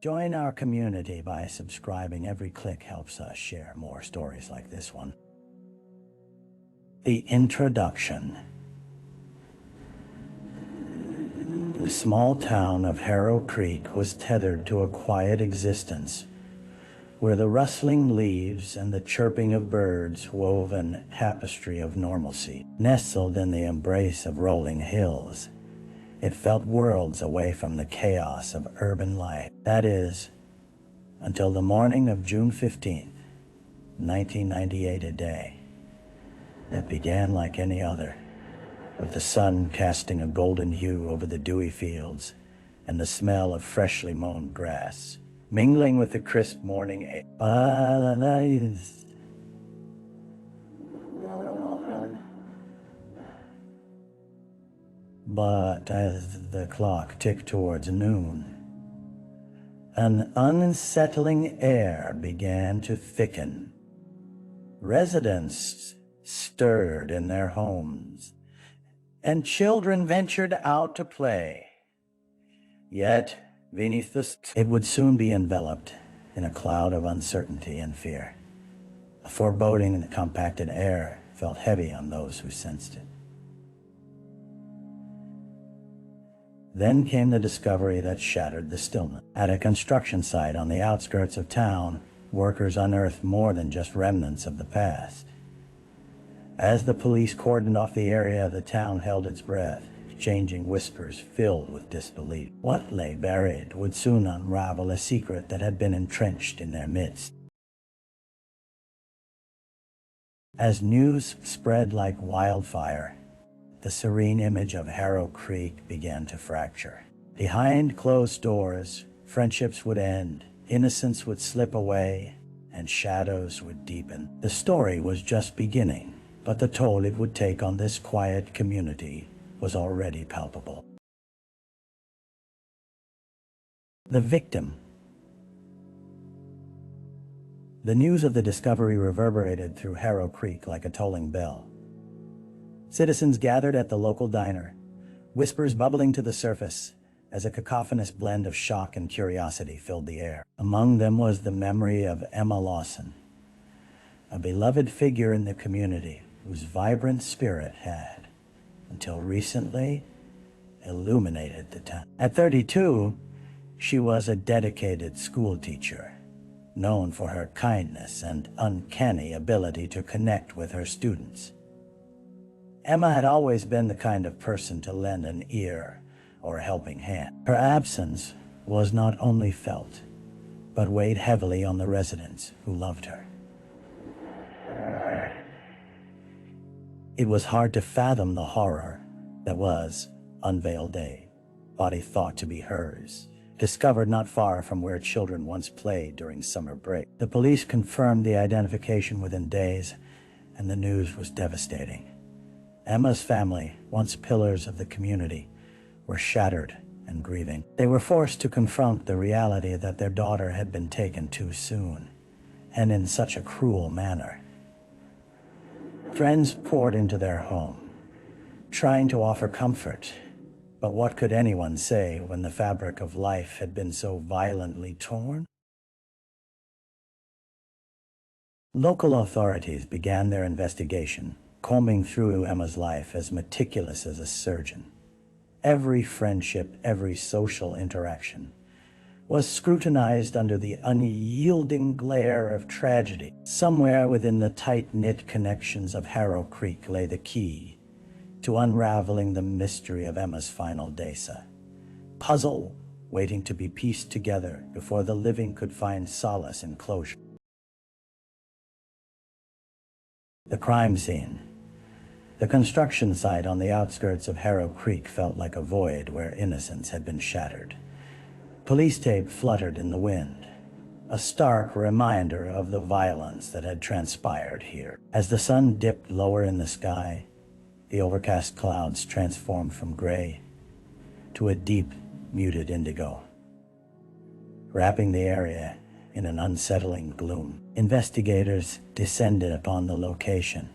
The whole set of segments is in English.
Join our community by subscribing. Every click helps us share more stories like this one. The introduction. The small town of Harrow Creek was tethered to a quiet existence, where the rustling leaves and the chirping of birds wove a tapestry of normalcy. Nestled in the embrace of rolling hills, it felt worlds away from the chaos of urban life. That is, until the morning of June 15th, 1998, a day that began like any other, with the sun casting a golden hue over the dewy fields and the smell of freshly mown grass mingling with the crisp morning air. But as the clock ticked towards noon, an unsettling air began to thicken. Residents stirred in their homes, and children ventured out to play. Yet, beneath it would soon be enveloped in a cloud of uncertainty and fear. A foreboding in the compacted air felt heavy on those who sensed it. Then came the discovery that shattered the stillness. At a construction site on the outskirts of town, workers unearthed more than just remnants of the past. As the police cordoned off the area, the town held its breath, exchanging whispers filled with disbelief. What lay buried would soon unravel a secret that had been entrenched in their midst. As news spread like wildfire, the serene image of Harrow Creek began to fracture. Behind closed doors, friendships would end, innocence would slip away, and shadows would deepen. The story was just beginning, but the toll it would take on this quiet community was already palpable. The victim. The news of the discovery reverberated through Harrow Creek like a tolling bell. Citizens gathered at the local diner, whispers bubbling to the surface as a cacophonous blend of shock and curiosity filled the air. Among them was the memory of Emma Lawson, a beloved figure in the community whose vibrant spirit had, until recently, illuminated the town. At 32, she was a dedicated school teacher, known for her kindness and uncanny ability to connect with her students. Emma had always been the kind of person to lend an ear or a helping hand. Her absence was not only felt, but weighed heavily on the residents who loved her. It was hard to fathom the horror that was Unveiled Day, body thought to be hers, discovered not far from where children once played during summer break. The police confirmed the identification within days, and the news was devastating. Emma's family, once pillars of the community, were shattered and grieving. They were forced to confront the reality that their daughter had been taken too soon, and in such a cruel manner. Friends poured into their home, trying to offer comfort, but what could anyone say when the fabric of life had been so violently torn? Local authorities began their investigation, combing through Emma's life as meticulous as a surgeon. Every friendship, every social interaction was scrutinized under the unyielding glare of tragedy. Somewhere within the tight-knit connections of Harrow Creek lay the key to unraveling the mystery of Emma's final days, a puzzle waiting to be pieced together before the living could find solace in closure. The crime scene. The construction site on the outskirts of Harrow Creek felt like a void where innocence had been shattered. Police tape fluttered in the wind, a stark reminder of the violence that had transpired here. As the sun dipped lower in the sky, the overcast clouds transformed from gray to a deep, muted indigo, wrapping the area in an unsettling gloom. Investigators descended upon the location,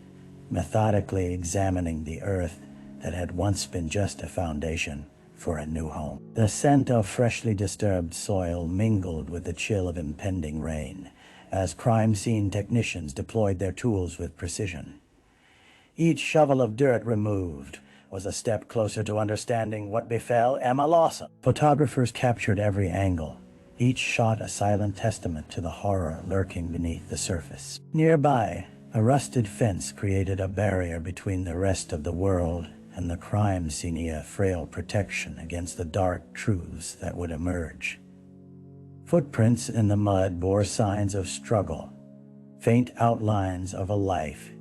methodically examining the earth that had once been just a foundation for a new home. The scent of freshly disturbed soil mingled with the chill of impending rain as crime scene technicians deployed their tools with precision. Each shovel of dirt removed was a step closer to understanding what befell Emma Lawson. Photographers captured every angle, each shot a silent testament to the horror lurking beneath the surface. Nearby, a rusted fence created a barrier between the rest of the world and the crime scene, a frail protection against the dark truths that would emerge. Footprints in the mud bore signs of struggle, faint outlines of a life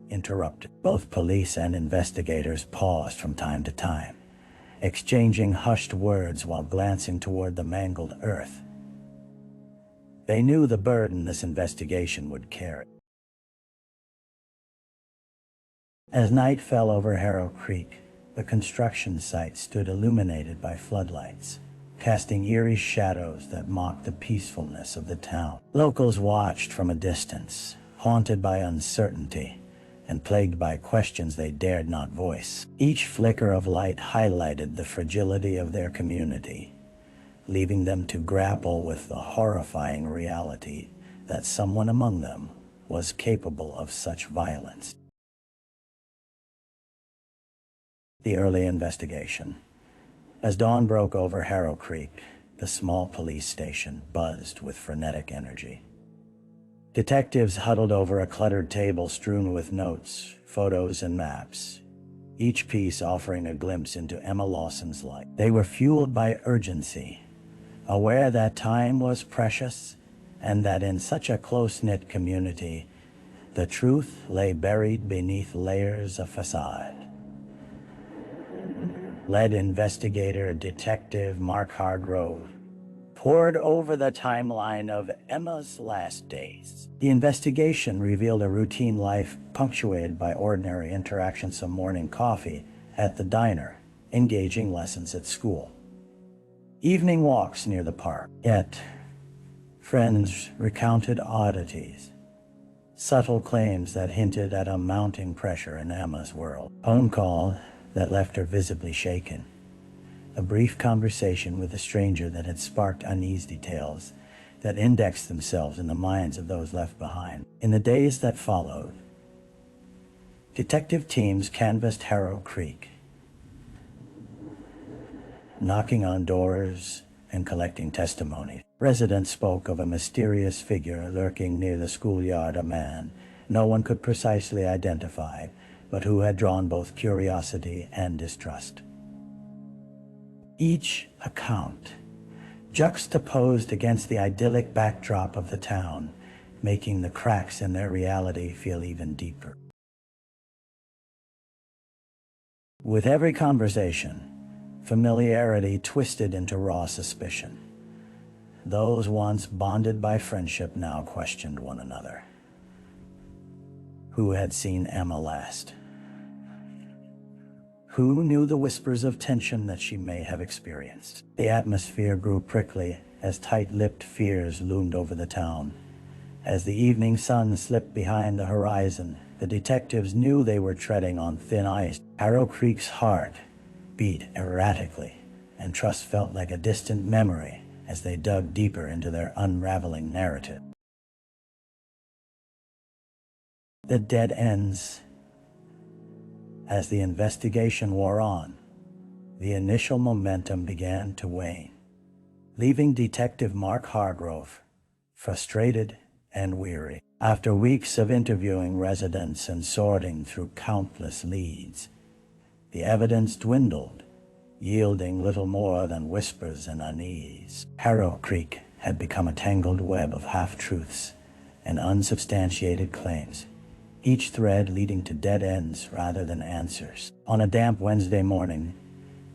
interrupted. Both police and investigators paused from time to time, exchanging hushed words while glancing toward the mangled earth. They knew the burden this investigation would carry. As night fell over Harrow Creek, the construction site stood illuminated by floodlights, casting eerie shadows that mocked the peacefulness of the town. Locals watched from a distance, haunted by uncertainty and plagued by questions they dared not voice. Each flicker of light highlighted the fragility of their community, leaving them to grapple with the horrifying reality that someone among them was capable of such violence. The early investigation. As dawn broke over Harrow Creek, the small police station buzzed with frenetic energy. Detectives huddled over a cluttered table strewn with notes, photos, and maps, each piece offering a glimpse into Emma Lawson's life. They were fueled by urgency, aware that time was precious and that in such a close-knit community, the truth lay buried beneath layers of facade. Lead investigator Detective Mark Hargrove pored over the timeline of Emma's last days. The investigation revealed a routine life punctuated by ordinary interactions, some morning coffee at the diner, engaging lessons at school, evening walks near the park. Yet, friends recounted oddities, subtle claims that hinted at a mounting pressure in Emma's world. Phone call that left her visibly shaken. A brief conversation with a stranger that had sparked uneasy details that indexed themselves in the minds of those left behind. In the days that followed, detective teams canvassed Harrow Creek, knocking on doors and collecting testimony. Residents spoke of a mysterious figure lurking near the schoolyard, a man no one could precisely identify, but who had drawn both curiosity and distrust. Each account juxtaposed against the idyllic backdrop of the town, making the cracks in their reality feel even deeper. With every conversation, familiarity twisted into raw suspicion. Those once bonded by friendship now questioned one another. Who had seen Emma last? Who knew the whispers of tension that she may have experienced? The atmosphere grew prickly as tight-lipped fears loomed over the town. As the evening sun slipped behind the horizon, the detectives knew they were treading on thin ice. Harrow Creek's heart beat erratically, and trust felt like a distant memory as they dug deeper into their unraveling narrative. The dead ends. As the investigation wore on, the initial momentum began to wane, leaving Detective Mark Hargrove frustrated and weary. After weeks of interviewing residents and sorting through countless leads, the evidence dwindled, yielding little more than whispers and unease. Harrow Creek had become a tangled web of half-truths and unsubstantiated claims, each thread leading to dead ends rather than answers. On a damp Wednesday morning,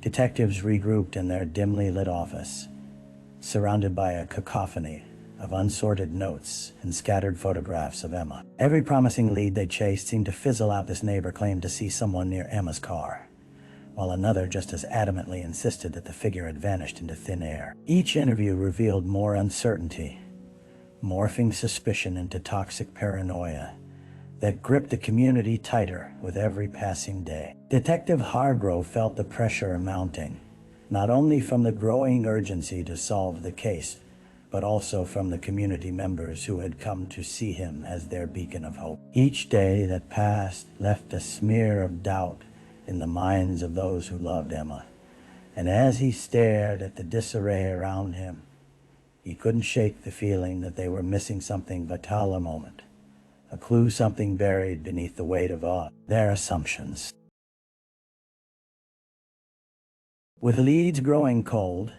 detectives regrouped in their dimly lit office, surrounded by a cacophony of unsorted notes and scattered photographs of Emma. Every promising lead they chased seemed to fizzle out. This neighbor claimed to see someone near Emma's car, while another just as adamantly insisted that the figure had vanished into thin air. Each interview revealed more uncertainty, morphing suspicion into toxic paranoia that gripped the community tighter with every passing day. Detective Hargrove felt the pressure mounting, not only from the growing urgency to solve the case, but also from the community members who had come to see him as their beacon of hope. Each day that passed left a smear of doubt in the minds of those who loved Emma, and as he stared at the disarray around him, he couldn't shake the feeling that they were missing something vital, a moment, a clue, something buried beneath the weight of all their assumptions. With leads growing cold,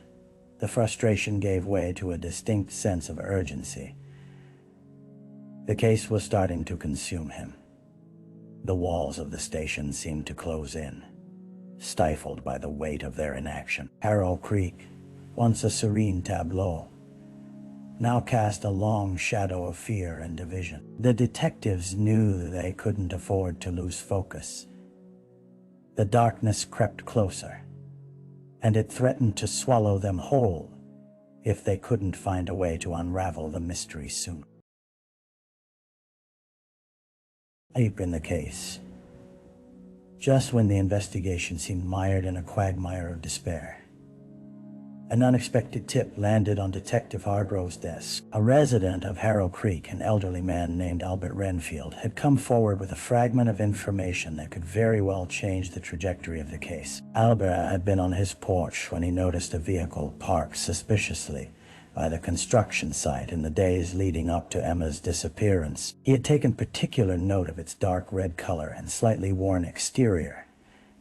the frustration gave way to a distinct sense of urgency. The case was starting to consume him. The walls of the station seemed to close in, stifled by the weight of their inaction. Harrow Creek, once a serene tableau, now cast a long shadow of fear and division. The detectives knew they couldn't afford to lose focus. The darkness crept closer, and it threatened to swallow them whole if they couldn't find a way to unravel the mystery soon. Deep in the case, just when the investigation seemed mired in a quagmire of despair, an unexpected tip landed on Detective Hargrove's desk. A resident of Harrow Creek, an elderly man named Albert Renfield, had come forward with a fragment of information that could very well change the trajectory of the case. Albert had been on his porch when he noticed a vehicle parked suspiciously by the construction site in the days leading up to Emma's disappearance. He had taken particular note of its dark red color and slightly worn exterior,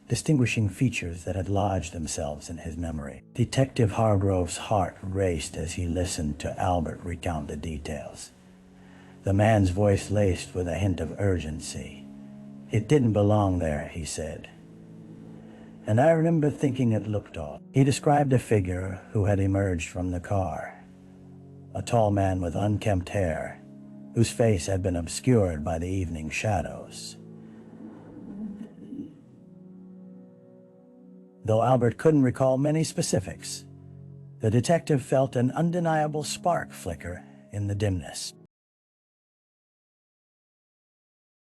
distinguishing features that had lodged themselves in his memory. Detective Hargrove's heart raced as he listened to Albert recount the details, the man's voice laced with a hint of urgency. "It didn't belong there," he said, "and I remember thinking it looked odd." He described a figure who had emerged from the car, a tall man with unkempt hair, whose face had been obscured by the evening shadows. Though Albert couldn't recall many specifics, the detective felt an undeniable spark flicker in the dimness.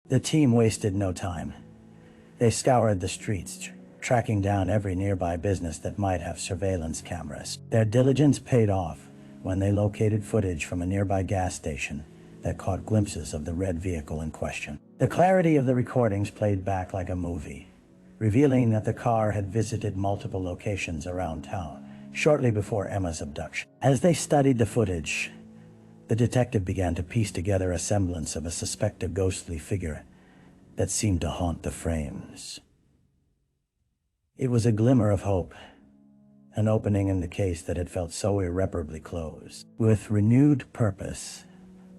The team wasted no time. They scoured the streets, tracking down every nearby business that might have surveillance cameras. Their diligence paid off when they located footage from a nearby gas station that caught glimpses of the red vehicle in question. The clarity of the recordings played back like a movie, revealing that the car had visited multiple locations around town shortly before Emma's abduction. As they studied the footage, the detective began to piece together a semblance of a suspected ghostly figure that seemed to haunt the frames. It was a glimmer of hope, an opening in the case that had felt so irreparably closed. With renewed purpose,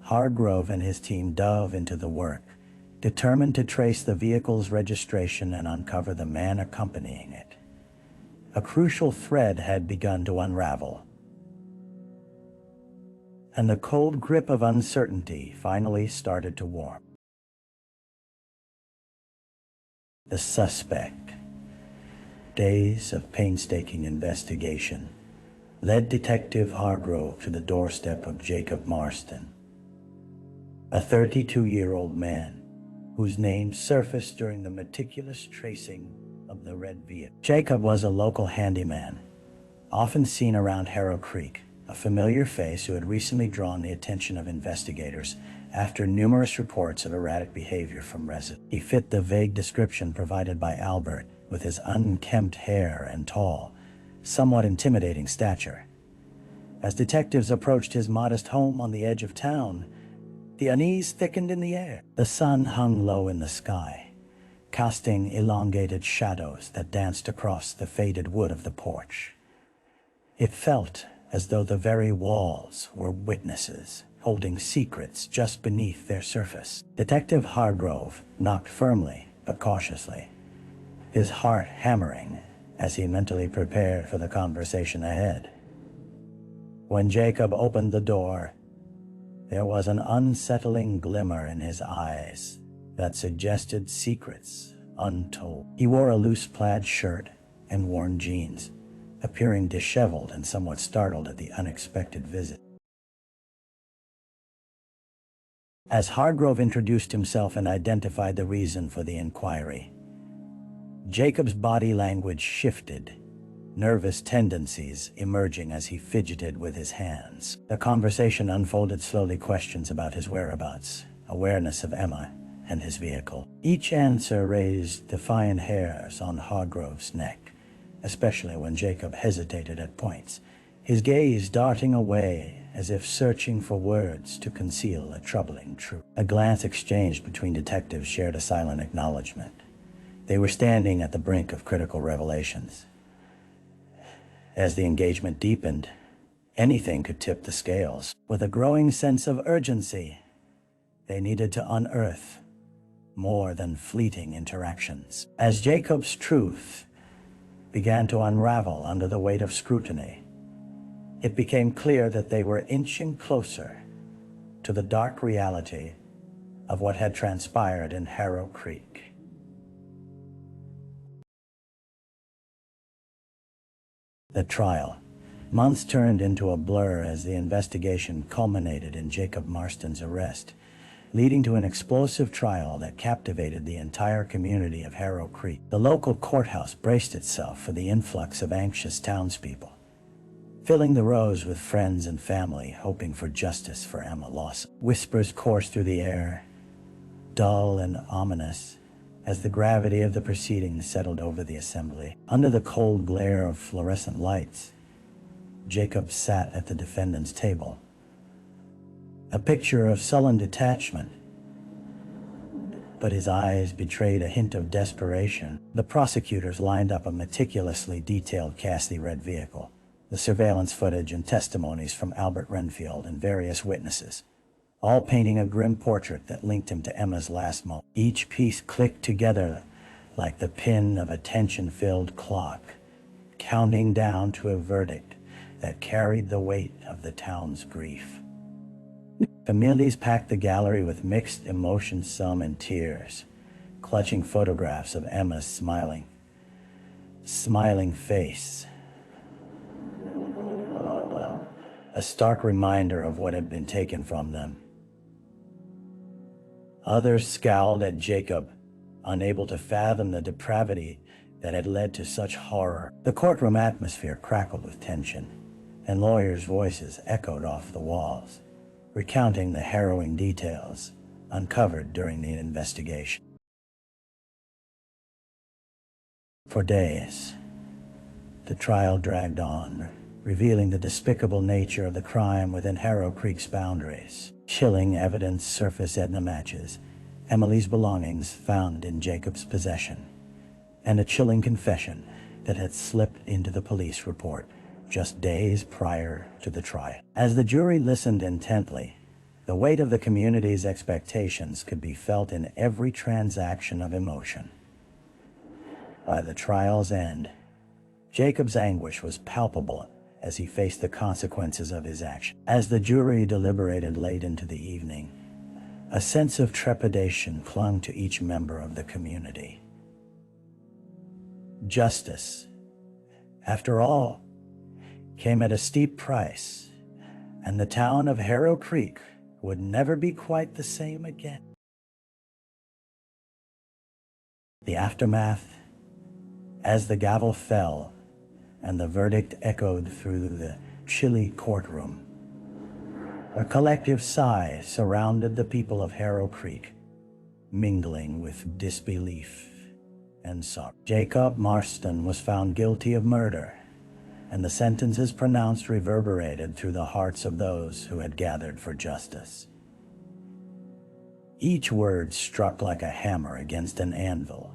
Hargrove and his team dove into the work, determined to trace the vehicle's registration and uncover the man accompanying it. A crucial thread had begun to unravel, and the cold grip of uncertainty finally started to warm. The suspect. Days of painstaking investigation led Detective Hargrove to the doorstep of Jacob Marston, a 32-year-old man whose name surfaced during the meticulous tracing of the red vehicle. Jacob was a local handyman, often seen around Harrow Creek, a familiar face who had recently drawn the attention of investigators after numerous reports of erratic behavior from residents. He fit the vague description provided by Albert, with his unkempt hair and tall, somewhat intimidating stature. As detectives approached his modest home on the edge of town, the unease thickened in the air. The sun hung low in the sky, casting elongated shadows that danced across the faded wood of the porch. It felt as though the very walls were witnesses, holding secrets just beneath their surface. Detective Hargrove knocked firmly but cautiously, his heart hammering as he mentally prepared for the conversation ahead. When Jacob opened the door, there was an unsettling glimmer in his eyes that suggested secrets untold. He wore a loose plaid shirt and worn jeans, appearing disheveled and somewhat startled at the unexpected visit. As Hargrove introduced himself and identified the reason for the inquiry, Jacob's body language shifted, nervous tendencies emerging as he fidgeted with his hands. The conversation unfolded slowly, questions about his whereabouts, awareness of Emma, and his vehicle. Each answer raised defiant hairs on Hargrove's neck, especially when Jacob hesitated at points, his gaze darting away as if searching for words to conceal a troubling truth. A glance exchanged between detectives shared a silent acknowledgement. They were standing at the brink of critical revelations. As the engagement deepened, anything could tip the scales. With a growing sense of urgency, they needed to unearth more than fleeting interactions. As Jacob's truth began to unravel under the weight of scrutiny, it became clear that they were inching closer to the dark reality of what had transpired in Harrow Creek. The trial. Months turned into a blur as the investigation culminated in Jacob Marston's arrest, leading to an explosive trial that captivated the entire community of Harrow Creek. The local courthouse braced itself for the influx of anxious townspeople, filling the rows with friends and family hoping for justice for Emma Lawson. Whispers coursed through the air, dull and ominous, as the gravity of the proceedings settled over the assembly. Under the cold glare of fluorescent lights, Jacob sat at the defendant's table, a picture of sullen detachment, but his eyes betrayed a hint of desperation. The prosecutors lined up a meticulously detailed Cassie red vehicle, the surveillance footage and testimonies from Albert Renfield and various witnesses, all painting a grim portrait that linked him to Emma's last moment. Each piece clicked together like the pin of a tension-filled clock, counting down to a verdict that carried the weight of the town's grief. Families packed the gallery with mixed emotions, some in tears, clutching photographs of Emma's smiling face, a stark reminder of what had been taken from them. Others scowled at Jacob, unable to fathom the depravity that had led to such horror. The courtroom atmosphere crackled with tension, and lawyers' voices echoed off the walls, recounting the harrowing details uncovered during the investigation. For days, the trial dragged on, revealing the despicable nature of the crime within Harrow Creek's boundaries. Chilling evidence surfaced: Edna matches, Emily's belongings found in Jacob's possession, and a chilling confession that had slipped into the police report just days prior to the trial. As the jury listened intently, the weight of the community's expectations could be felt in every transaction of emotion. By the trial's end, Jacob's anguish was palpable as he faced the consequences of his action. As the jury deliberated late into the evening, a sense of trepidation clung to each member of the community. Justice, after all, came at a steep price, and the town of Harrow Creek would never be quite the same again. The aftermath, as the gavel fell and the verdict echoed through the chilly courtroom, a collective sigh surrounded the people of Harrow Creek, mingling with disbelief and sorrow. Jacob Marston was found guilty of murder, and the sentences pronounced reverberated through the hearts of those who had gathered for justice. Each word struck like a hammer against an anvil,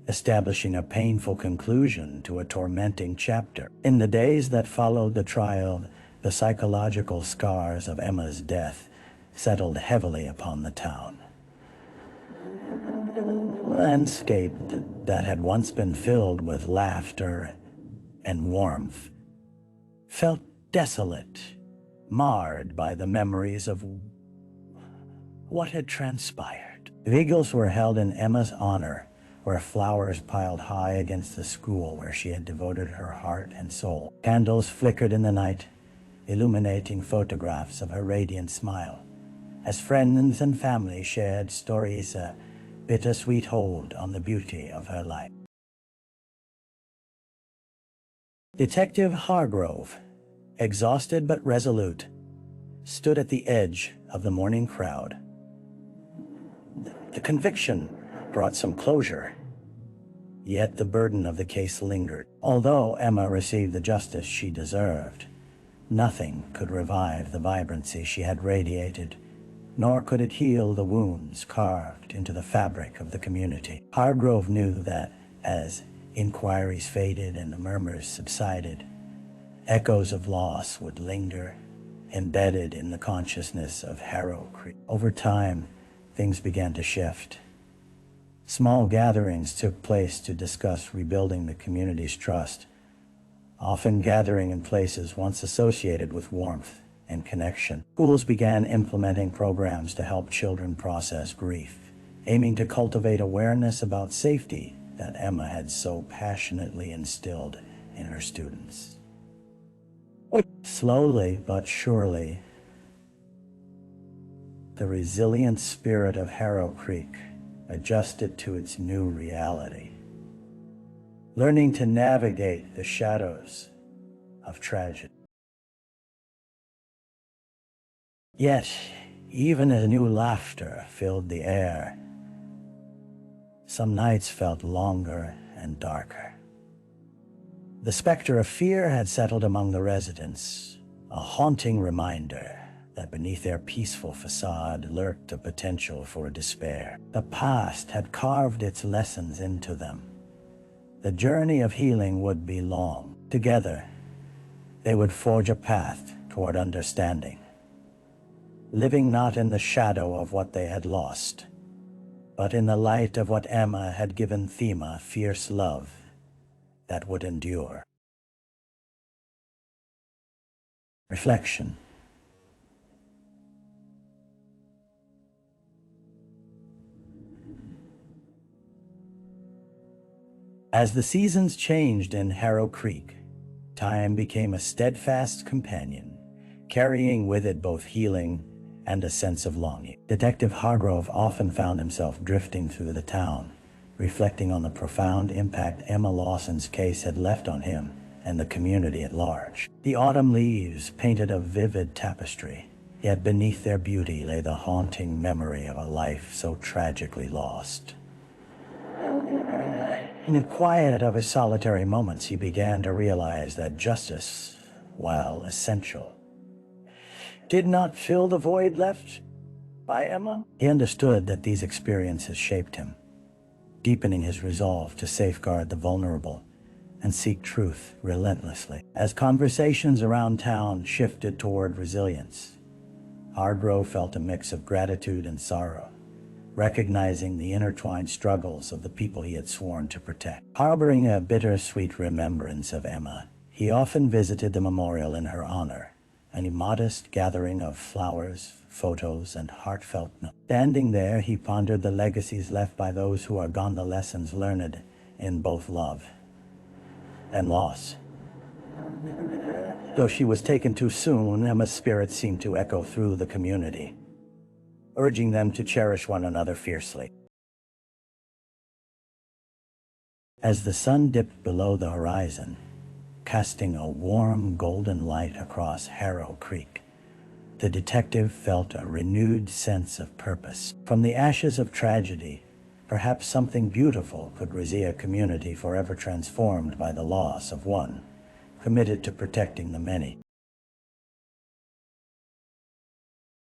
establishing a painful conclusion to a tormenting chapter. In the days that followed the trial, the psychological scars of Emma's death settled heavily upon the town. The landscape that had once been filled with laughter and warmth felt desolate, marred by the memories of what had transpired. Vigils were held in Emma's honor, where flowers piled high against the school where she had devoted her heart and soul. Candles flickered in the night, illuminating photographs of her radiant smile, as friends and family shared stories a bittersweet hold on the beauty of her life. Detective Hargrove, exhausted but resolute, stood at the edge of the morning crowd. The conviction brought some closure, yet the burden of the case lingered. Although Emma received the justice she deserved, nothing could revive the vibrancy she had radiated, nor could it heal the wounds carved into the fabric of the community. Hargrove knew that as inquiries faded and the murmurs subsided, echoes of loss would linger, embedded in the consciousness of Harrow Creek. Over time, things began to shift. Small gatherings took place to discuss rebuilding the community's trust, often gathering in places once associated with warmth and connection. Schools began implementing programs to help children process grief, aiming to cultivate awareness about safety that Emma had so passionately instilled in her students. Slowly but surely, the resilient spirit of Harrow Creek adjusted to its new reality, learning to navigate the shadows of tragedy. Yet, even as new laughter filled the air, some nights felt longer and darker. The specter of fear had settled among the residents, a haunting reminder that beneath their peaceful facade lurked a potential for despair. The past had carved its lessons into them. The journey of healing would be long. Together, they would forge a path toward understanding, living not in the shadow of what they had lost, but in the light of what Emma had given Thema, fierce love that would endure. Reflection. As the seasons changed in Harrow Creek, time became a steadfast companion, carrying with it both healing and a sense of longing. Detective Hargrove often found himself drifting through the town, reflecting on the profound impact Emma Lawson's case had left on him and the community at large. The autumn leaves painted a vivid tapestry, yet beneath their beauty lay the haunting memory of a life so tragically lost. In the quiet of his solitary moments, he began to realize that justice, while essential, did not fill the void left by Emma. He understood that these experiences shaped him, deepening his resolve to safeguard the vulnerable and seek truth relentlessly. As conversations around town shifted toward resilience, Hargrove felt a mix of gratitude and sorrow, recognizing the intertwined struggles of the people he had sworn to protect. Harboring a bittersweet remembrance of Emma, he often visited the memorial in her honor, a modest gathering of flowers, photos, and heartfelt notes. Standing there, he pondered the legacies left by those who are gone, the lessons learned in both love and loss. Though she was taken too soon, Emma's spirit seemed to echo through the community, urging them to cherish one another fiercely. As the sun dipped below the horizon, casting a warm golden light across Harrow Creek, the detective felt a renewed sense of purpose. From the ashes of tragedy, perhaps something beautiful could raise a community forever transformed by the loss of one, committed to protecting the many.